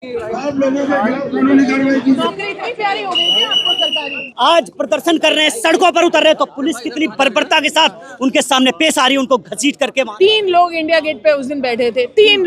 आप लोगों के खिलाफ कानूनी कार्रवाई की। नौकरी इतनी प्यारी हो गई थी आपको सरकारी। आज प्रदर्शन कर रहे हैं, सड़कों पर उतर रहे हैं, तो पुलिस कितनी बर्बरता के साथ उनके सामने पेश आ रही है, उनको घसीट करके। 3 लोग इंडिया गेट पे उस दिन बैठे थे, 3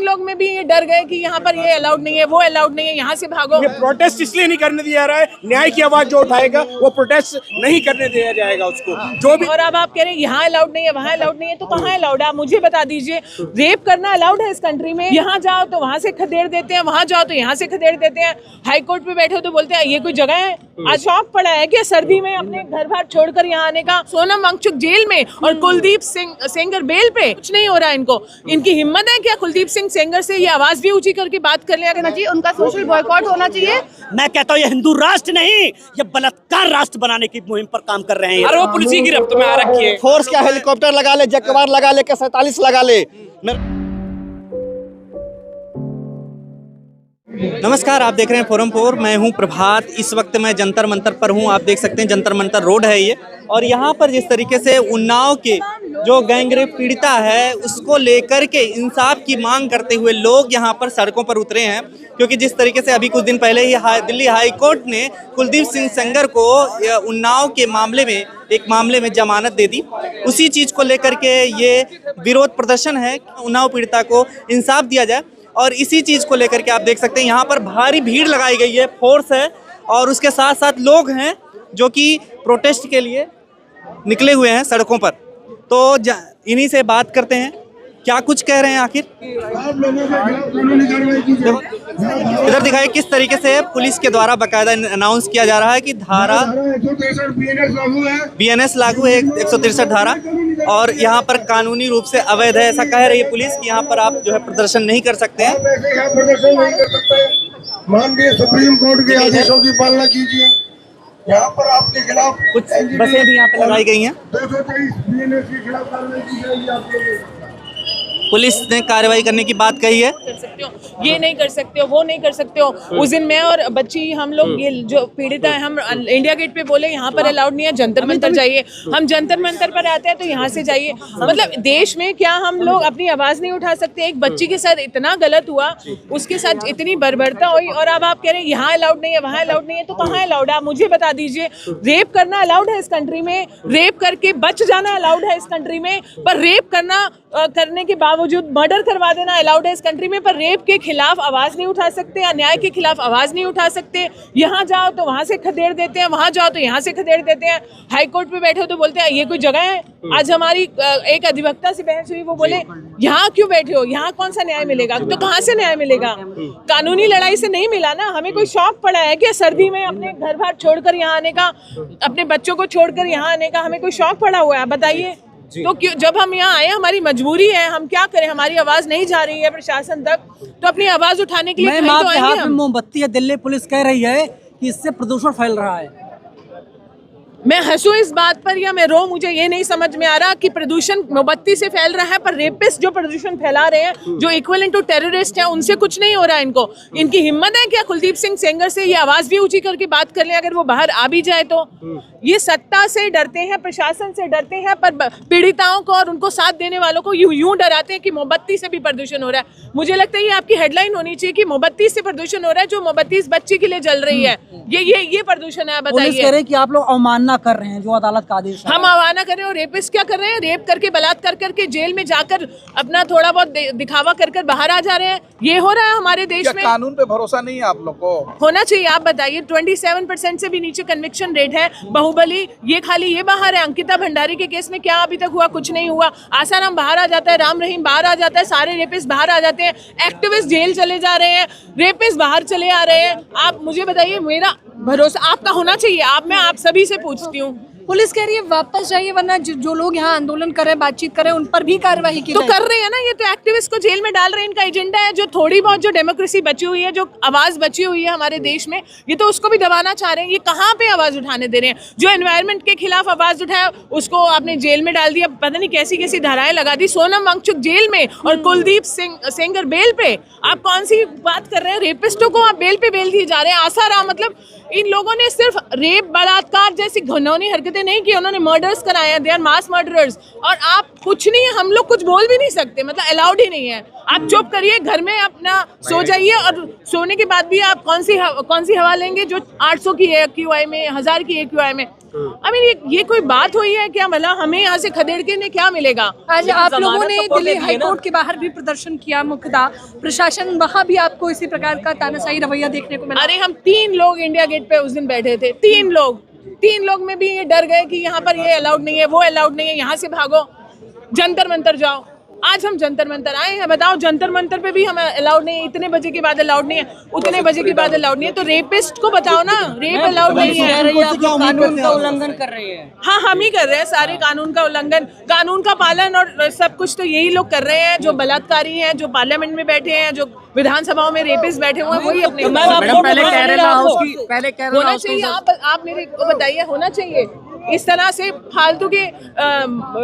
लोग में भी ये डर गए कि यहाँ पर ये अलाउड नहीं है, वो अलाउड नहीं है, यहाँ से भागो। ये प्रोटेस्ट इसलिए नहीं करने दिया जा रहा है, न्याय की आवाज जो उठाएगा वो प्रोटेस्ट नहीं करने दिया जाएगा उसको, जो भी। और अब आप कह रहे हैं यहाँ अलाउड नहीं है, वहाँ अलाउड नहीं है, तो कहाँ अलाउड है? आप मुझे बता दीजिए। रेप करना अलाउड है इस कंट्री में? यहाँ जाओ तो वहाँ से खदेड़ देते हैं, वहाँ जाओ तो यहाँ से खदेड़ देते हैं। हाई कोर्ट पे बैठे हो तो बोलते हैं ये कोई जगह है? आज शौक पड़ा है कि सर्दी में अपने घर बार छोड़कर यहाँ आने का? सोनम वांगचुक जेल में और कुलदीप सिंह सेंगर बेल पे। कुछ नहीं हो रहा इनको। इनकी हिम्मत है क्या कुलदीप सिंह सेंगर से ये आवाज भी ऊंची करके बात कर लिया करना चाहिए? उनका सोशल बॉयकॉट होना चाहिए। मैं कहता हूँ ये हिंदू राष्ट्र नहीं, ये बलात्कार राष्ट्र बनाने की मुहिम पर काम कर रहे हैं। अरे वो पुलिस की गिरफ्त में आ रखी है। फोर्स क्या हेलीकॉप्टर लगा ले, जगवार लगा ले, 47 लगा ले। नमस्कार, आप देख रहे हैं फोरम 4। मैं हूं प्रभात। इस वक्त मैं जंतर मंतर पर हूं। आप देख सकते हैं जंतर मंतर रोड है ये, और यहाँ पर जिस तरीके से उन्नाव के जो गैंगरेप पीड़िता है उसको लेकर के इंसाफ की मांग करते हुए लोग यहाँ पर सड़कों पर उतरे हैं, क्योंकि जिस तरीके से अभी कुछ दिन पहले ही दिल्ली हाई कोर्ट ने कुलदीप सिंह सेंगर को उन्नाव के मामले में जमानत दे दी। उसी चीज़ को लेकर के ये विरोध प्रदर्शन है, उन्नाव पीड़िता को इंसाफ दिया जाए। और इसी चीज़ को लेकर के आप देख सकते हैं यहाँ पर भारी भीड़ लगाई गई है, फोर्स है, और उसके साथ साथ लोग हैं जो कि प्रोटेस्ट के लिए निकले हुए हैं सड़कों पर। तो इन्हीं से बात करते हैं, क्या कुछ कह रहे हैं आखिर। आप लोगों के खिलाफ कानूनी कार्रवाई की। इधर दिखाइए किस तरीके से पुलिस के द्वारा बाकायदा अनाउंस किया जा रहा है कि धारा 163 BNS लागू है। BNS लागू है, 163 धारा, और यहाँ पर कानूनी रूप से अवैध है, ऐसा कह रही है पुलिस कि यहाँ पर आप जो है प्रदर्शन नहीं कर सकते हैं। आप ऐसे यहाँ प्रदर्शन नहीं कर सकते। माननीय सुप्रीम कोर्ट के आदेशों की पालना कीजिए। यहाँ पर आपके खिलाफ कुछ बसें भी यहाँ पे लगाई गई हैं। 223 BNS के खिलाफ कार्रवाई की जाएगी। आप लोग पुलिस ने कार्रवाई करने की बात कही है। कर सकते हो, ये नहीं कर सकते हो, वो नहीं कर सकते हो। उस दिन मैं और बच्ची, हम लोग ये जो पीड़िता है, हम इंडिया गेट पे बोले यहाँ पर अलाउड नहीं है, जंतर मंतर जाइए। हम जंतर मंतर पर आते हैं तो यहाँ से जाइए। मतलब देश में क्या हम लोग अपनी आवाज नहीं उठा सकते? एक बच्ची के साथ इतना गलत हुआ, उसके साथ इतनी बर्बरता हुई, और अब आप कह रहे हैं यहाँ अलाउड नहीं है, वहाँ अलाउड नहीं है, तो कहाँ अलाउड है? आप मुझे बता दीजिए। रेप करना अलाउड है इस कंट्री में, रेप करके बच जाना अलाउड है इस कंट्री में, पर रेप करने के बावजूद मर्डर करवा देना अलाउड है इस कंट्री में, पर रेप के खिलाफ आवाज नहीं उठा सकते, अन्याय के खिलाफ आवाज नहीं उठा सकते। यहाँ जाओ तो वहाँ से खदेड़ देते हैं, वहाँ जाओ तो यहाँ से खदेड़ देते हैं। हाई कोर्ट पे बैठे हो तो बोलते हैं ये कोई जगह है? आज हमारी एक अधिवक्ता से बहस हुई, वो बोले यहाँ क्यों बैठे हो, यहाँ कौन सा न्याय मिलेगा? तो कहाँ से न्याय मिलेगा? कानूनी लड़ाई से नहीं मिला ना। हमें कोई शौक पड़ा है कि सर्दी में अपने घर बार छोड़कर यहाँ आने का, अपने बच्चों को छोड़कर यहाँ आने का हमें कोई शौक पड़ा हुआ है? बताइए। तो क्यों, जब हम यहाँ आए, हमारी मजबूरी है, हम क्या करें? हमारी आवाज नहीं जा रही है प्रशासन तक, तो अपनी आवाज उठाने के लिए कहीं तो आएंगे हम। मोमबत्ती है, दिल्ली पुलिस कह रही है कि इससे प्रदूषण फैल रहा है। मैं हंसूं इस बात पर या मैं रो, मुझे ये नहीं समझ में आ रहा कि प्रदूषण मोमबत्ती से फैल रहा है, पर रेपिस्ट जो प्रदूषण फैला रहे हैं, जो इक्विवेलेंट टू टेररिस्ट हैं, उनसे कुछ नहीं हो रहा है इनको। इनकी हिम्मत है क्या कुलदीप सिंह सेंगर से ये आवाज भी ऊंची करके बात कर ले? अगर वो बाहर आ भी जाए तो ये सत्ता से डरते हैं, प्रशासन से डरते हैं, पर पीड़िताओं को और उनको साथ देने वालों को यूं डराते हैं कि मोमबत्ती से भी प्रदूषण हो रहा है। मुझे लगता है ये आपकी हेडलाइन होनी चाहिए कि मोमबत्ती से प्रदूषण हो रहा है, जो मोमबत्ती इस बच्ची के लिए जल रही है, ये प्रदूषण है। पुलिस कह रही है कि आप लोग अवमानना कर रहे हैं जो अदालत का आदेश है। हम अवमानना कर रहे हैं, और रेपिस्ट क्या कर रहे हैं? रेप करके, बलात्कार करके जेल में जाकर अपना थोड़ा बहुत दिखावा कर बाहर आ जा रहे हैं। ये हो रहा है हमारे देश में। कानून पे भरोसा नहीं है आप लोग को? होना चाहिए। आप बताइए, 27% से भी नीचे कन्विक्शन रेट है। बाहुबली, ये खाली ये बाहर है। अंकिता भंडारी के केस में क्या अभी तक हुआ? कुछ नहीं हुआ। आसाराम बाहर आ जाता है, राम रहीम बाहर आ जाता है, सारे रेपिस्ट बाहर आ जाते हैं, एक्टिविस्ट जेल चले जा रहे हैं, रेपिस्ट बाहर चले आ रहे हैं। आप मुझे बताइए, मेरा भरोसा आपका होना चाहिए। मैं आप सभी से पूछती हूँ। पुलिस कह रही है वापस जाइए, वरना जो लोग यहाँ आंदोलन कर रहे हैं, बातचीत कर रहे हैं, उन पर भी कार्रवाई की तो कर रहे हैं ना। ये तो एक्टिविस्ट को जेल में डाल रहे हैं, इनका एजेंडा है। जो थोड़ी बहुत जो डेमोक्रेसी बची हुई है, जो आवाज बची हुई है हमारे देश में, ये तो उसको भी दबाना चाह रहे हैं। ये कहाँ पे आवाज उठाने दे रहे हैं? जो एनवायरनमेंट के खिलाफ आवाज उठाया उसको आपने जेल में डाल दिया, पता नहीं कैसी कैसी धाराएं लगा दी। सोनम वांगचुक जेल में और कुलदीप सेंगर बेल पे। आप कौन सी बात कर रहे हैं? रेपिस्टों को आप बेल पे बेल दिए जा रहे हैं। आसाराम, मतलब इन लोगों ने सिर्फ रेप, बलात्कार जैसी घिनौनी हरकतें बातें नहीं की, उन्होंने मर्डर्स कराए हैं, दे आर मास मर्डरर्स। और आप कुछ नहीं, हम लोग कुछ बोल भी नहीं सकते, मतलब अलाउड ही नहीं है। आप चुप करिए, घर में अपना सो जाइए, और सोने के बाद भी आप कौन सी हवा लेंगे जो 800 की है AQI में, 1000 की AQI में। आई मीन ये कोई बात हुई है क्या? भला हमें यहाँ से खदेड़ के ने क्या मिलेगा? आज आप लोगों ने दिल्ली हाईकोर्ट के बाहर भी प्रदर्शन किया, मुकदा प्रशासन, वहाँ भी आपको इसी प्रकार का तानाशाही रवैया देखने को मिला। अरे हम 3 लोग इंडिया गेट पे उस दिन बैठे थे, 3 लोग में भी ये डर गए कि यहाँ पर ये अलाउड नहीं है, वो अलाउड नहीं है, यहाँ से भागो, जंतर मंतर जाओ। आज हम जंतर मंतर आए हैं, बताओ जंतर मंतर पे भी हम अलाउड नहीं है, इतने बजे के बाद अलाउड नहीं है, उतने बजे के बाद अलाउड नहीं है। तो रेपिस्ट को बताओ ना, रेप अलाउड नहीं है। कानून का उल्लंघन कर रही है। हाँ, हम ही कर रहे हैं सारे कानून का उल्लंघन, कानून का पालन, और सब कुछ तो यही लोग कर रहे हैं जो बलात्कारी हैं, जो पार्लियामेंट में बैठे हैं, जो विधानसभाओं में रेपिस्ट बैठे हुए हैं, वही अपने होना चाहिए। आप मेरे को बताइए, होना चाहिए इस तरह से फालतू के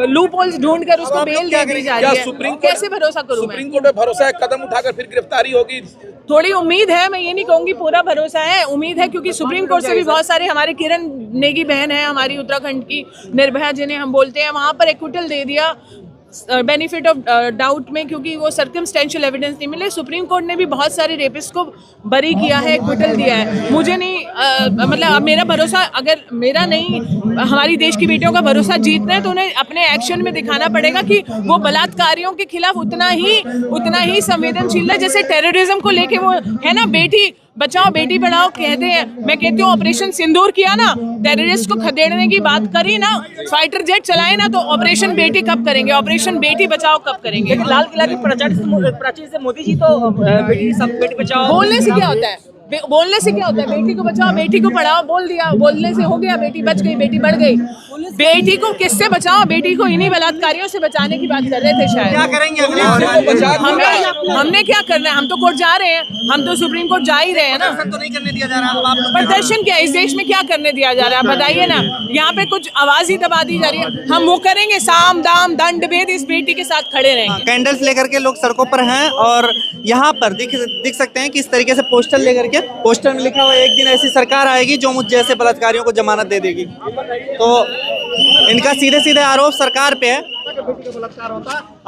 लूप होल्स ढूंढ कर उसको बेल दे दी जा रही है। कैसे भरोसा करूं मैं? सुप्रीम कोर्ट में भरोसा है, कदम उठाकर फिर गिरफ्तारी होगी? थोड़ी उम्मीद है, मैं ये नहीं कहूंगी पूरा भरोसा है, उम्मीद है, क्योंकि सुप्रीम कोर्ट से भी बहुत सारे, हमारे किरण नेगी बहन है हमारी उत्तराखंड की, निर्भया जिन्हें हम बोलते हैं, वहां पर एक्विटल दे दिया बेनिफिट ऑफ डाउट में, क्योंकि वो सर्कमस्टेंशियल एविडेंस नहीं मिले। सुप्रीम कोर्ट ने भी बहुत सारे रेपिस्ट को बरी किया है, एक्विटल दिया है। मुझे नहीं मतलब मेरा भरोसा, अगर मेरा नहीं, हमारी देश की बेटियों का भरोसा जीतना है तो उन्हें अपने एक्शन में दिखाना पड़ेगा कि वो बलात्कारियों के खिलाफ उतना ही संवेदनशील है जैसे टेररिज्म को लेके वो है ना, बेटी बचाओ बेटी पढ़ाओ कहते हैं। मैं कहती हूँ ऑपरेशन सिंदूर किया ना, टेररिस्ट को खदेड़ने की बात करी ना, फाइटर जेट चलाए ना, तो ऑपरेशन बेटी कब करेंगे? ऑपरेशन बेटी बचाओ कब करेंगे? लाल किला की प्राचीर से मोदी जी तो बेटी बचाओ, बोलने से क्या होता है? बोलने से क्या होता है? बेटी को बचाओ बेटी को पढ़ाओ बोल दिया, बोलने से हो गया, बेटी बच गई, बेटी बढ़ गई। बेटी को किससे बचाओ? बेटी को इन्हीं बलात्कारियों से बचाने की बात कर रहे थे शायद। क्या करेंगे अगले? हमने क्या करना है? हम तो कोर्ट जा रहे हैं, हम तो सुप्रीम कोर्ट जा ही रहे हैं ना। तो नहीं करने दिया जा रहा। प्रदर्शन क्या इस देश में क्या करने दिया जा रहा है बताइए ना? यहाँ पे कुछ आवाज ही दबा दी जा रही है। हम वो करेंगे, साम दाम दंड भेद, इस बेटी के साथ खड़े रहेंगे। कैंडल्स लेकर के लोग सड़कों पर हैं, और यहाँ पर दिख सकते हैं कि इस तरीके से पोस्टर लेकर के, पोस्टर में लिखा हुआ एक दिन ऐसी सरकार आएगी जो मुझ जैसे बलात्कारियों को जमानत दे देगी। तो इनका सीधे आरोप सरकार पे है।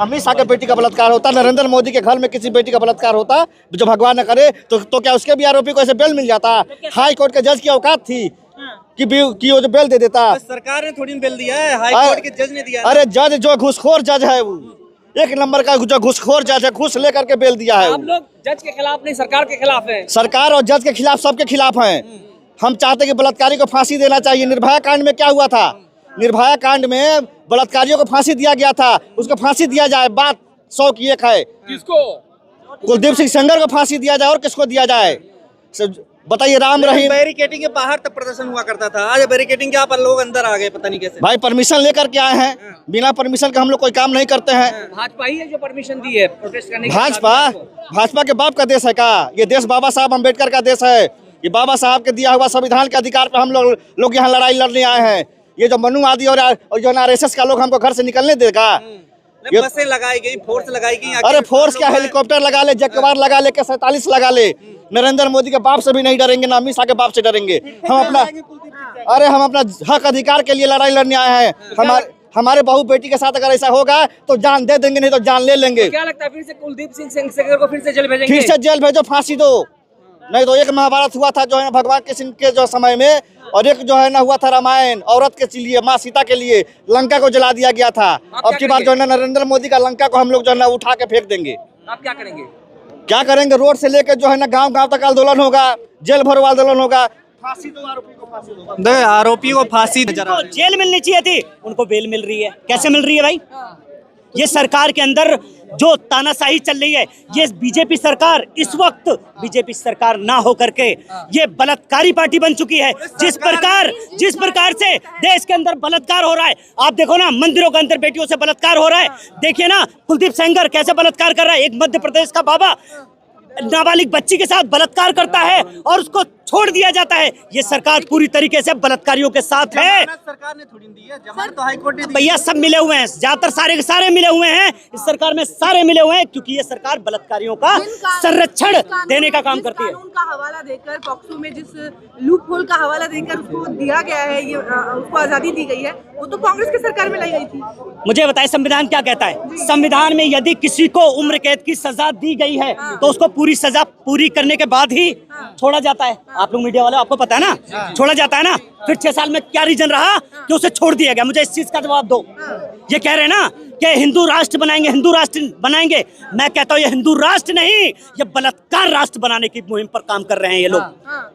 अमित शाह के बेटी का बलात्कार होता, नरेंद्र मोदी के घर में किसी बेटी का बलात्कार होता, जो भगवान न करे, तो क्या उसके भी आरोपी को ऐसे बेल मिल जाता? हाई कोर्ट के जज की औकात थी कि वो जो बेल दे देता? सरकार ने थोड़ी बेल दिया है, हाई कोर्ट के जज ने दिया। अरे जज जो घूसखोर जज है, वो एक नंबर का जो घूसखोर जज है, घूस लेकर के बेल दिया है। आप लोग जज के खिलाफ नहीं, सरकार के खिलाफ है। सरकार और जज के खिलाफ, सबके खिलाफ हैं। हम चाहते हैं कि बलात्कारी को फांसी देना चाहिए। निर्भया कांड में क्या हुआ था? निर्भया कांड में बलात्कारियों को फांसी दिया गया था, उसको फांसी दिया जाए, बात 100 की एक है। किसको? कुलदीप सिंह सेंगर को फांसी दिया जाए, और किसको दिया जाए? बताइए। राम रहीम बैरिकेडिंग के बाहर तक प्रदर्शन हुआ करता था, आज बैरिकेडिंग के आप लोग अंदर आ गए, पता नहीं कैसे। भाई परमिशन लेकर के आए हैं, बिना परमिशन के हम लोग कोई काम नहीं करते हैं। भाजपा ही है जो परमिशन दी है प्रोटेस्ट करने की। भाजपा के बाप का देश है का? ये देश बाबा साहब अम्बेडकर का देश है। ये बाबा साहब के दिया हुआ संविधान के अधिकार पे हम लोग यहाँ लड़ाई लड़ने आए हैं। ये जो मनु आदि और जो RSS का लोग हमको घर से निकलने देगा? बसें लगाई गई, फोर्स लगाई गई। अरे फोर्स क्या, हेलीकॉप्टर लगा ले, जगवार लगा ले, के 47 लगा ले। नरेंद्र मोदी के बाप से भी नहीं डरेंगे, ना अमित शाह के बाप से डरेंगे। हम अपना हक अधिकार के लिए लड़ाई लड़ने आए हैं। हमारे बहू बेटी के साथ अगर ऐसा होगा तो जान दे देंगे, नहीं तो जान ले लेंगे। क्या लगता है फिर से कुलदीप सिंह सेंगर को फिर से जेल भेजेंगे? फिर से जेल भेजो, फांसी दो। नहीं तो एक महाभारत हुआ था जो है भगवान कृष्ण के जो समय में, और एक जो है ना हुआ था रामायण, औरत के लिए, माँ सीता के लिए लंका को जला दिया गया था। अब की बार जो है ना नरेंद्र मोदी का लंका को हम लोग जो है ना उठा के फेंक देंगे। आप क्या करेंगे? क्या करेंगे? रोड से लेकर जो है ना गांव तक आंदोलन होगा, जेल भरो आंदोलन होगा। फांसी दो, आरोपी को फांसी दो। आरोपी को फांसी जेल मिलनी चाहिए थी, उनको बेल मिल रही है। कैसे मिल रही है भाई? ये सरकार के अंदर जो तानाशाही चल रही है, ये बीजेपी सरकार इस वक्त बीजेपी सरकार ना हो करके ये बलात्कारी पार्टी बन चुकी है। जिस प्रकार से देश के अंदर बलात्कार हो रहा है, आप देखो ना, मंदिरों के अंदर बेटियों से बलात्कार हो रहा है। देखिए ना कुलदीप सेंगर कैसे बलात्कार कर रहा है। एक मध्य प्रदेश का बाबा नाबालिग बच्ची के साथ बलात्कार करता है और उसको छोड़ दिया जाता है। ये सरकार पूरी तरीके से बलात्कारियों के साथ है। सरकार ने थोड़ी दी है, जमानत तो हाई कोर्ट ने दी। भैया सब मिले हुए हैं, ज्यादातर सारे के सारे मिले हुए हैं इस सरकार में, सारे मिले हुए हैं, क्योंकि ये सरकार बलात्कारियों का संरक्षण देने का काम करती है। कानून का हवाला देकर पॉक्सो में जिस लूप होल का हवाला देकर उसको दिया गया है, ये उसको आजादी दी गई है, वो तो कांग्रेस की सरकार में लाई गई थी। मुझे बताइए संविधान क्या कहता है? संविधान में यदि किसी को उम्र कैद की सजा दी गई है तो उसको पूरी सजा पूरी करने के बाद ही छोड़ा जाता है। आप लोग मीडिया वाले, आपको पता है ना, छोड़ा जाता है ना। फिर 6 साल में क्या रीजन रहा कि उसे छोड़ दिया गया? मुझे इस चीज का जवाब दो। ये कह रहे हैं ना कि हिंदू राष्ट्र बनाएंगे, हिंदू राष्ट्र बनाएंगे। मैं कहता हूँ ये हिंदू राष्ट्र नहीं, ये बलात्कार राष्ट्र बनाने की मुहिम पर काम कर रहे हैं ये लोग।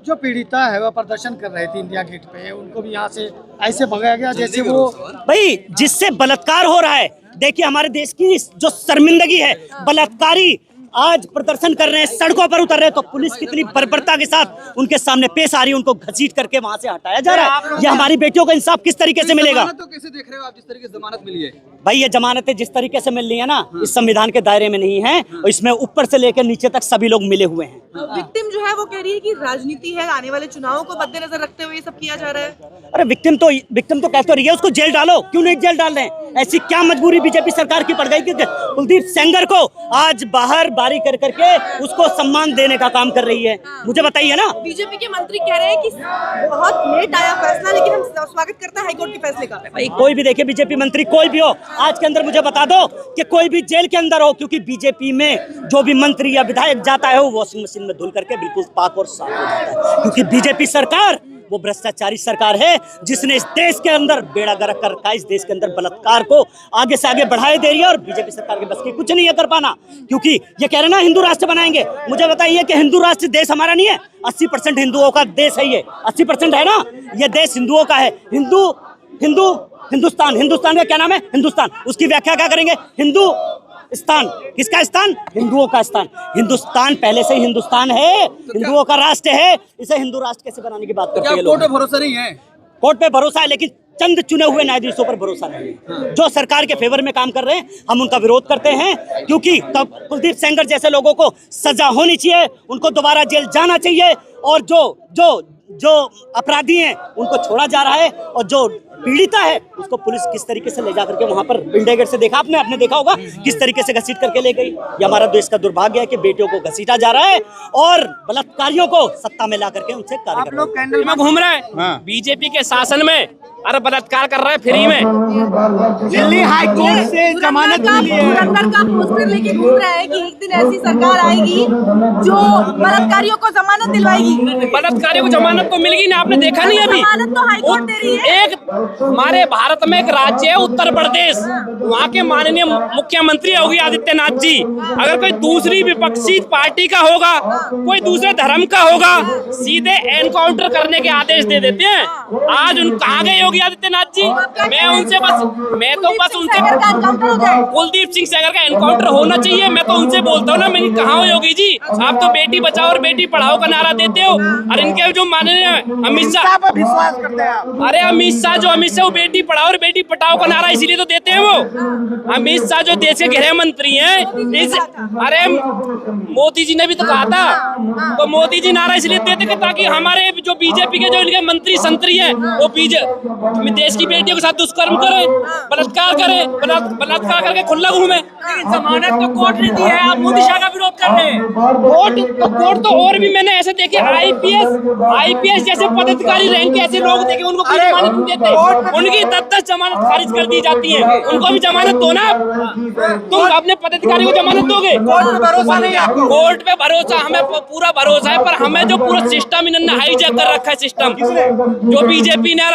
जो पीड़िता है वह प्रदर्शन कर रहे थे इंडिया गेट पे, उनको भी यहाँ से ऐसे भगाया गया जैसे वो भाई जिससे बलात्कार हो रहा है। देखिए हमारे देश की जो शर्मिंदगी है, बलात्कारी आज प्रदर्शन कर रहे हैं, सड़कों पर उतर रहे हैं, तो पुलिस कितनी बर्बरता के साथ उनके सामने पेश आ रही है, उनको घसीट करके वहां से हटाया जा रहा है। ये हमारी बेटियों को इंसाफ किस तरीके से मिलेगा? तो कैसे देख रहे हो आप, जिस तरीके से जमानत मिली है? भाई ये जमानतें जिस तरीके से मिल रही है ना, इस संविधान के दायरे में नहीं है, और इसमें ऊपर से लेकर नीचे तक सभी लोग मिले हुए हैं। विक्टिम जो है वो कह रही है कि राजनीति है, आने वाले चुनावों को मद्देनजर रखते हुए ये सब किया जा रहा है। अरे विक्टिम तो कहते रही है, उसको जेल डालो, क्यों नहीं जेल डाल रहे हैं? ऐसी क्या मजबूरी बीजेपी सरकार की पड़ गई कि कुलदीप सेंगर को आज बाहर बारी कर करके उसको सम्मान देने का काम कर रही है? मुझे बताइए ना। बीजेपी के मंत्री कह रहे हैं कि बहुत लेट आया फैसला, लेकिन हम स्वागत करते हैं हाईकोर्ट के फैसले का। भाई कोई भी देखिए, बीजेपी मंत्री कोई भी हो, आज के अंदर मुझे बता दो कि कोई भी जेल के अंदर हो, क्योंकि बीजेपी में जो भी मंत्री या विधायक जाता है वो वॉशिंग मशीन में धुल करके बिल्कुल पाक और साफ हो जाता है, क्योंकि बीजेपी सरकार वो भ्रष्टाचारी सरकार है जिसने इस देश के अंदर बेड़ा गर्क कर रखा है। इस देश के अंदर बलात्कार को आगे से आगे बढ़ाए दे रही है, और बीजेपी सरकार के बस की कुछ नहीं है कर पाना, क्योंकि ये कह रहे ना हिंदू राष्ट्र बनाएंगे। मुझे बताइए कि हिंदू राष्ट्र देश हमारा नहीं है? 80% हिंदुओं का देश है ये, 80% है ना, ये देश हिंदुओं का है। हिंदुस्तान का क्या नाम है? हिंदुस्तान। उसकी व्याख्या क्या करेंगे? हिंदू स्थान। किसका स्थान? हिंदुओं का स्थान। हिंदुस्तान पहले से ही हिंदुस्तान है, हिंदुओं का राष्ट्र है, इसे हिंदू राष्ट्र कैसे बनाने की बात करते हैं? कोर्ट पे भरोसा नहीं है? कोर्ट पे भरोसा है, लेकिन चंद चुने हुए न्यायाधीशों पर भरोसा नहीं है जो सरकार के फेवर में काम कर रहे हैं। हम उनका विरोध करते हैं, क्योंकि कुलदीप सेंगर जैसे लोगों को सजा होनी चाहिए, उनको दोबारा जेल जाना चाहिए, और जो अपराधी हैं उनको छोड़ा जा रहा है, और जो पीड़िता है उसको पुलिस किस तरीके से ले जा करके वहां पर इंडिया गेट से देखा आपने देखा होगा किस तरीके से घसीट करके ले गई। ये हमारा देश का दुर्भाग्य है कि बेटियों को घसीटा जा रहा है और बलात्कारियों को सत्ता में ला करके उनसे कार्य कर रहे हैं। में घूम रहा है बीजेपी के शासन में, अरे बलात्कार कर रहा है फ्री में। दिल्ली हाई कोर्ट से जमानत मिली है। धुरंधर का पोस्टर लेके घूम रहा है कि एक दिन ऐसी सरकार आएगी जो बलात्कारियों को जमानत दिलवाएगी। बलात्कारियों को जमानत तो मिल गई ना, आपने देखा नहीं अभी? जमानत तो हाई कोर्ट दे रही है। एक हमारे भारत में एक राज्य है उत्तर प्रदेश, वहाँ के माननीय मुख्यमंत्री योगी आदित्यनाथ जी, अगर कोई दूसरी विपक्षी पार्टी का होगा, कोई दूसरे धर्म का होगा, सीधे एनकाउंटर करने के आदेश दे देते हैं। आज उन कहाँ गए योगी आदित्यनाथ जी? मैं तो बस उनसे कुलदीप सिंह सेंगर का एनकाउंटर होना चाहिए। मैं तो उनसे बोलता हूँ ना, मैं कहाँ हो योगी जी? आप तो बेटी बचाओ और बेटी पढ़ाओ का नारा देते हो, और इनके जो माननीय अमित शाह पर विश्वास करते हैं। अरे अमित शाह वो बेटी पढ़ाओ और बेटी पटाओ का नारा इसीलिए तो देते हैं वो। अमित शाह जो देश के गृह मंत्री हैं, अरे मोदी जी ने भी तो कहा था, तो मोदी जी नारा इसलिए देते कि ताकि हमारे जो बीजेपी के जो इनके मंत्री संतरी हैं वो देश की बेटियों के साथ दुष्कर्म करे, बलात्कार करके खुला घूमे। जमानत तो कोर्ट ने दी है, आप मोदी शाह का विरोध कर रहे हैं। कोर्ट तो और भी मैंने ऐसे देखे, आईपीएस जैसे पदाधिकारी रैंक के ऐसे लोग देखे, उनको कोई जमानत नहीं देते, उनकी 10 जमानत खारिज कर दी जाती है। उनको भी जमानत दो ना, तुम अपने पदाधिकारी को जमानत दोगे? कोर्ट पे भरोसा नहीं है आपको? कोर्ट पे भरोसा, हमें पूरा भरोसा है, पर हमें जो पूरा सिस्टम इन्होंने हाईजैक कर रखा है, सिस्टम जो बीजेपी ने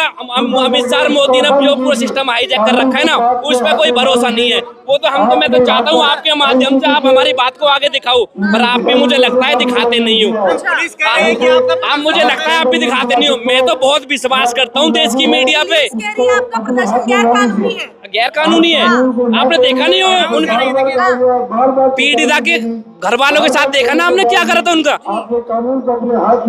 अमित शाह मोदी ने जो पूरा सिस्टम हाईजैक कर रखा है ना, उस पर कोई भरोसा नहीं है। वो तो मैं तो चाहता हूँ आपके माध्यम से आप हमारी बात को आगे दिखाओ, पर आप भी मुझे लगता है दिखाते नहीं हो। आप मुझे लगता है आप भी दिखाते नहीं हो। मैं तो बहुत विश्वास करता हूँ देश की मीडिया पे। आपका प्रदर्शन गैर कानूनी है। गैर कानूनी है, आपने देखा नहीं हो उनकी पीड़िता के घर वालों के साथ देखा ना आपने क्या करा था उनका?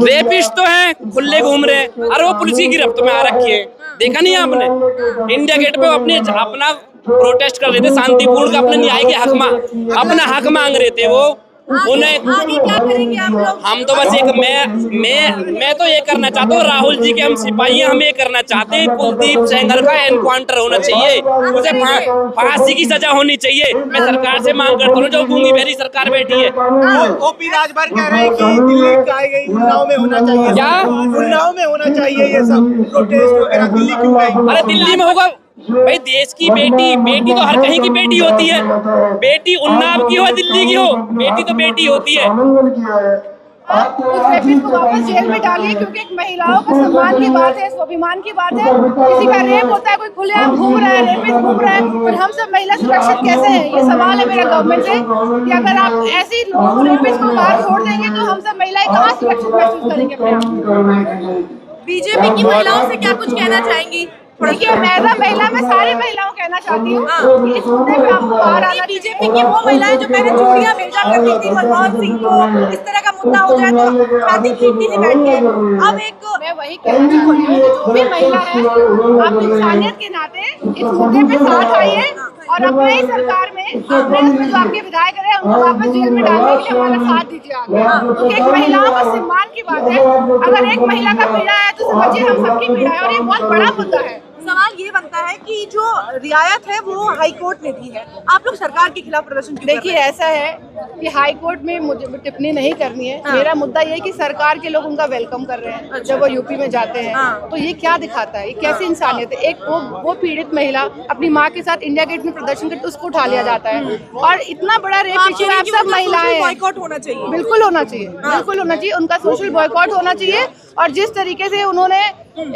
रेपिस्ट तो है, खुले घूम रहे हैं, और वो पुलिस की गिरफ्त में आ रखी है। देखा नहीं आपने? इंडिया गेट पे अपना प्रोटेस्ट कर रहे थे शांतिपूर्ण का, अपने न्याय के अपना हक मांग रहे थे वो, उन्हें आगे क्या करेंगे आप लोग? हम तो बस एक मैं तो ये करना चाहता हूँ, राहुल जी के हम सिपाही हम ये करना चाहते हैं, कुलदीप सेंगर का एनकाउंटर होना चाहिए, उसे फांसी की सजा होनी चाहिए। मैं सरकार से मांग करता हूँ, जो गूंगी बहरी सरकार बैठी है। ओपी राजभर कह रहे हैं कि दिल्ली का गई उन्नाव में होना चाहिए, क्या उन्नाव में होना चाहिए ये सब प्रोटेस्ट वगैरह, दिल्ली क्यों गई? अरे दिल्ली में होगा भाई, देश की बेटी तो हर कहीं की बेटी होती है, बेटी उन्नाव की हो दिल्ली की हो, बेटी तो बेटी होती है। उस रेपिस्ट को वापस जेल में डालिए, क्योंकि एक महिलाओं का सम्मान की बात है, स्वाभिमान की बात है। किसी का रेप होता है, कोई खुलेआम घूम रहा है, रेपिस्ट घूम रहा है, और हम सब महिला सुरक्षित कैसे हैं? ये सवाल है मेरा गवर्नमेंट से कि अगर आप ऐसी लोग रेपिस्ट को बाहर छोड़ देंगे तो हम सब महिलाएं कहाँ सुरक्षित महसूस करेंगे अपने आप? बीजेपी की महिलाओं से क्या कुछ कहना चाहेंगी? देखिए, मैं महिला में सारी महिलाओं कहना चाहती हूँ कि इस मुद्दे पे आपको बाहर आना। बीजेपी की वो महिलाएं जो पहले चूड़ियां भेजा करती थी मनमोहन सिंह को, इस तरह का मुद्दा हो जाए तो छाती पीटती थी बैठ के। अब एक मैं वही कहना चाहती हूँ कि जो भी महिला है, आप इंसानियत के नाते इस मुद्दे पे साथ आइए और अपने ही सरकार में अपने उसमें जो आपके विधायक रहे उनको वापस जेल में डालने के लिए हमारा साथ दीजिए आगे, क्योंकि एक महिलाओं का सम्मान की बात है। अगर एक महिला का पीड़ा है तो समझिए हम सबकी पीड़ा है, और ये बहुत बड़ा मुद्दा है। सवाल ये बनता है कि जो रियायत है वो हाई कोर्ट ने दी है, आप लोग सरकार के खिलाफ प्रदर्शन क्यों? देखिए, ऐसा है कि हाई कोर्ट में मुझे टिप्पणी नहीं करनी है। मेरा मुद्दा ये है कि सरकार के लोग उनका वेलकम कर रहे हैं जब वो यूपी में जाते हैं, तो ये क्या दिखाता है, ये कैसी इंसानियत है? एक वो पीड़ित महिला अपनी माँ के साथ इंडिया गेट में प्रदर्शन करके उसको उठा लिया जाता है, और इतना बड़ा रेप इशू आप सब महिलाएं, बॉयकॉट होना चाहिए, बिल्कुल होना चाहिए, बिल्कुल होना चाहिए, उनका सोशल बॉयकॉट होना चाहिए। और जिस तरीके से उन्होंने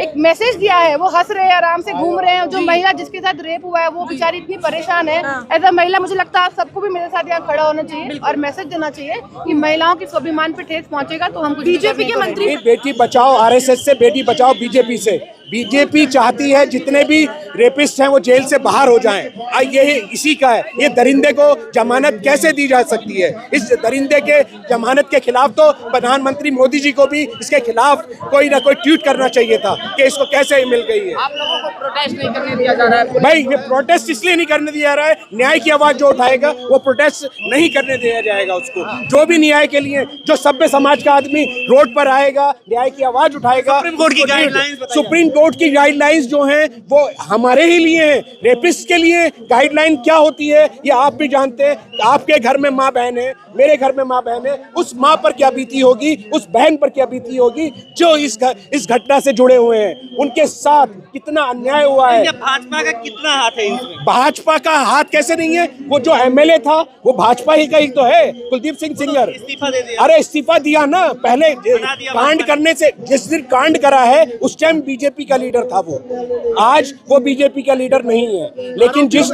एक मैसेज दिया है, वो हंस रहे हैं, आराम से घूम रहे हैं, जो महिला जिसके साथ रेप हुआ है वो बेचारी इतनी परेशान है। एज अ महिला मुझे लगता है आप सबको भी मेरे साथ यहाँ खड़ा होना चाहिए और मैसेज देना चाहिए कि महिलाओं के स्वाभिमान पे ठेस पहुंचेगा तो हम बीजेपी के मंत्री बेटी बचाओ आरएसएस से, बेटी बचाओ बीजेपी से। बीजेपी चाहती है जितने भी रेपिस्ट हैं वो जेल से बाहर हो जाएं। ये इसी का है, ये दरिंदे को जमानत कैसे दी जा सकती है? इस दरिंदे के जमानत के खिलाफ तो प्रधानमंत्री मोदी जी को भी इसके खिलाफ कोई ना कोई ट्वीट करना चाहिए था कि इसको कैसे मिल गई है। आप लोगों को प्रोटेस्ट नहीं करने दिया जा रहा है भाई, ये प्रोटेस्ट इसलिए नहीं करने दिया जा रहा है, न्याय की आवाज जो उठाएगा वो प्रोटेस्ट नहीं करने दिया जाएगा उसको। जो भी न्याय के लिए, जो सभ्य समाज का आदमी रोड पर आएगा, न्याय की आवाज उठाएगा, सुप्रीम कोर्ट की गाइडलाइंस, सुप्रीम कोर्ट की गाइडलाइंस जो हैं वो हमारे ही लिए हैं। रेपिस्ट के लिए गाइडलाइन क्या होती है ये आप भी जानते हैं। आपके घर में माँ बहन है, मेरे घर में माँ बहन है, उस माँ पर क्या बीती होगी, उस बहन पर क्या बीती होगी जो इस घटना से जुड़े हुए हैं। उनके साथ कितना अन्याय हुआ है। भाजपा का कितना हाथ है इसमें? भाजपा का हाथ कैसे नहीं है? वो जो एमएलए था वो भाजपा ही का ही तो है, कुलदीप सिंह सेंगर। इस्तीफा दे दिया। अरे इस्तीफा दिया ना, पहले कांड करने से, जिस दिन कांड करा है उस टाइम बीजेपी का लीडर था वो, आज वो बीजेपी का लीडर नहीं है। लेकिन जिस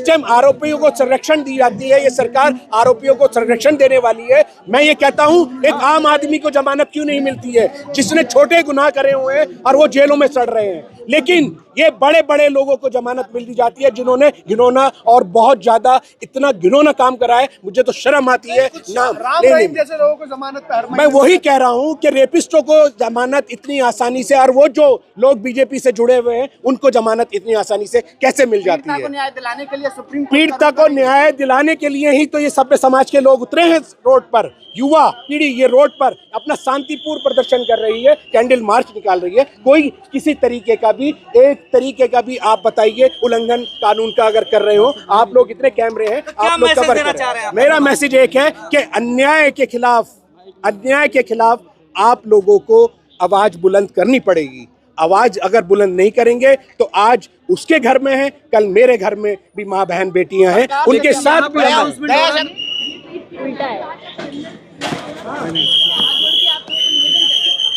टाइम आरोपियों को संरक्षण दी जाती है, ये सरकार आरोपियों को संरक्षण देने वाली है। मैं ये कहता हूँ एक आम आदमी को जमानत क्यों नहीं मिलती है जिसने छोटे गुनाह करे हुए हैं और वो जेलों में सड़ रहे हैं, लेकिन ये बड़े बड़े लोगों को जमानत मिल जाती है जिन्होंने घिनौना और बहुत ज्यादा इतना घिनौना काम करा है। मुझे तो शर्म आती है नाम लेने में। जैसे लोगों को जमानत पे मैं वही कह रहा हूँ कि रेपिस्टों को जमानत इतनी आसानी से, और वो जो लोग बीजेपी से जुड़े हुए हैं उनको जमानत इतनी आसानी से कैसे मिल जाती है? न्याय दिलाने के लिए सुप्रीम पीड़िता को न्याय दिलाने के लिए ही तो ये सभ्य समाज के लोग उतरे हैं रोड पर। युवा पीढ़ी ये रोड पर अपना शांतिपूर्ण प्रदर्शन कर रही है, कैंडल मार्च निकाल रही है। कोई किसी तरीके का भी, एक तरीके का भी आप बताइए उल्लंघन कानून का अगर कर रहे हो, आप लोग इतने कैमरे हैं, आप लोग कवर कर रहे हैं। मेरा मैसेज एक है कि अन्याय के खिलाफ आप लोगों को आवाज बुलंद करनी पड़ेगी। आवाज अगर बुलंद नहीं करेंगे तो आज उसके घर में है, कल मेरे घर में भी माँ बहन बेटियां हैं, उनके साथ भी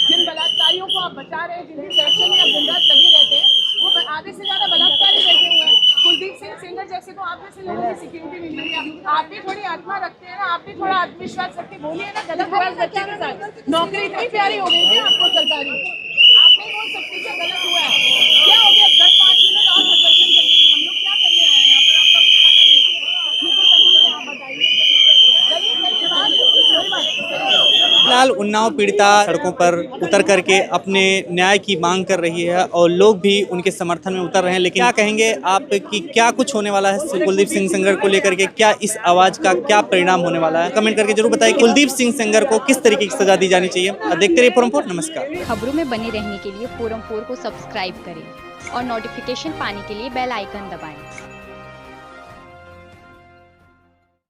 जिन बलात्कारियों को आप बचा रहे हैं, जिनकी सुरक्षा में आप दिन रात लगे रहते हैं, वो आधे से ज्यादा बलात्कारी बैठे हुए हैं। कुलदीप सिंह सेंगर जैसे को आप जैसे लोगों की सिक्योरिटी नहीं मिल रही। आप भी थोड़ी आत्मा रखते हैं ना, आप भी थोड़ा आत्मविश्वास रखते, बोलिए ना गलत हुआ बच्चे के साथ। नौकरी इतनी प्यारी हो गई थी आपको सरकारी, आप नहीं बोल सकते कि गलत हुआ है। क्या हो गया? 10-5 मिनट और प्रदर्शन करने में हम लोग क्या करने आए हैं यहाँ पर? आप लोग खाना दीजिए, आप बताइए। फिलहाल उन्नाव पीड़िता सड़कों पर उतर करके अपने न्याय की मांग कर रही है और लोग भी उनके समर्थन में उतर रहे हैं। लेकिन क्या कहेंगे आप कि क्या कुछ होने वाला है कुलदीप सिंह सेंगर को लेकर के? क्या इस आवाज का क्या परिणाम होने वाला है? कमेंट करके जरूर बताइए। कुलदीप सिंह सेंगर को किस तरीके की सजा दी जानी चाहिए? देखते रहिए फोरम 4। नमस्कार। खबरों में बने रहने के लिए फोरम 4 को सब्सक्राइब करें और नोटिफिकेशन पाने के लिए बेल आइकन दबाएं।